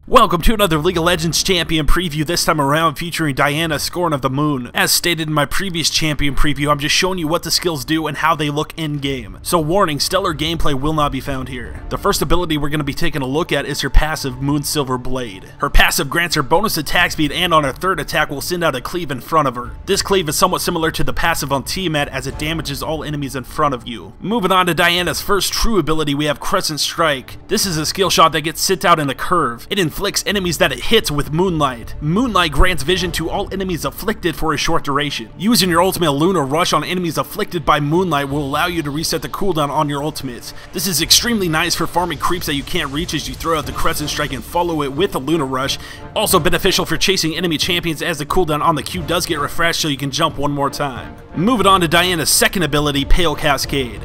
Welcome to another League of Legends Champion preview, this time around featuring Diana, Scorn of the Moon. As stated in my previous Champion preview, I'm just showing you what the skills do and how they look in-game. So warning, stellar gameplay will not be found here. The first ability we're going to be taking a look at is her passive, Moon Silver Blade. Her passive grants her bonus attack speed, and on her third attack will send out a cleave in front of her. This cleave is somewhat similar to the passive on Tiamat as it damages all enemies in front of you. Moving on to Diana's first true ability, we have Crescent Strike. This is a skill shot that gets sent out in a curve. It inflicts enemies that it hits with Moonlight. Moonlight grants vision to all enemies afflicted for a short duration. Using your ultimate Lunar Rush on enemies afflicted by Moonlight will allow you to reset the cooldown on your ultimates. This is extremely nice for farming creeps that you can't reach as you throw out the Crescent Strike and follow it with a Lunar Rush. Also beneficial for chasing enemy champions as the cooldown on the Q does get refreshed so you can jump one more time. Moving on to Diana's second ability, Pale Cascade.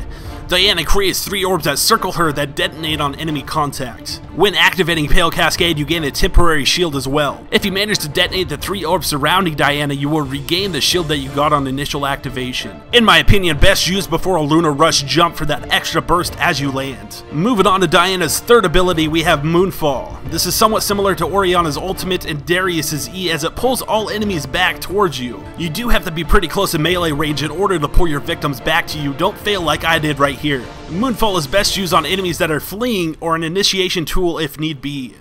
Diana creates 3 orbs that circle her that detonate on enemy contact. When activating Pale Cascade, you gain a temporary shield as well. If you manage to detonate the 3 orbs surrounding Diana, you will regain the shield that you got on initial activation. In my opinion, best used before a Lunar Rush jump for that extra burst as you land. Moving on to Diana's third ability, we have Moonfall. This is somewhat similar to Orianna's ultimate and Darius's E as it pulls all enemies back towards you. You do have to be pretty close in melee range in order to pull your victims back to you. Don't fail like I did right here. Moonfall is best used on enemies that are fleeing or an initiation tool if need be.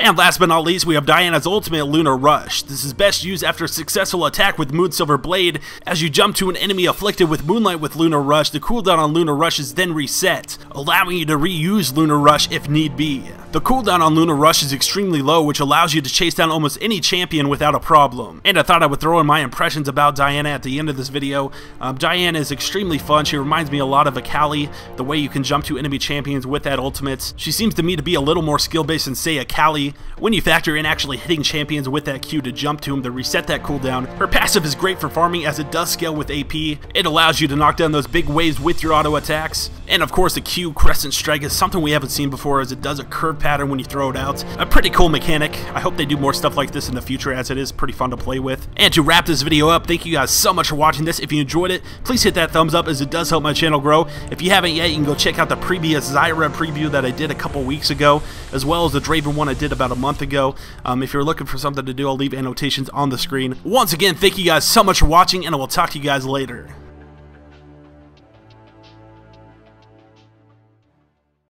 And last but not least, we have Diana's ultimate Lunar Rush. This is best used after a successful attack with Moon Silver Blade. As you jump to an enemy afflicted with Moonlight with Lunar Rush, the cooldown on Lunar Rush is then reset, allowing you to reuse Lunar Rush if need be. The cooldown on Lunar Rush is extremely low, which allows you to chase down almost any champion without a problem. And I thought I would throw in my impressions about Diana at the end of this video. Diana is extremely fun. She reminds me a lot of Akali, the way you can jump to enemy champions with that ultimate. She seems to me to be a little more skill-based than, say, Akali. When you factor in actually hitting champions with that Q to jump to them to reset that cooldown, her passive is great for farming as it does scale with AP. It allows you to knock down those big waves with your auto attacks. And of course the Q Crescent Strike is something we haven't seen before as it does a curve pattern when you throw it out. A pretty cool mechanic. I hope they do more stuff like this in the future as it is pretty fun to play with. And to wrap this video up, thank you guys so much for watching this. If you enjoyed it, please hit that thumbs up as it does help my channel grow. If you haven't yet, you can go check out the previous Zyra preview that I did a couple weeks ago, as well as the Draven one I did about a month ago. If you're looking for something to do, I'll leave annotations on the screen. Once again, thank you guys so much for watching, and I will talk to you guys later.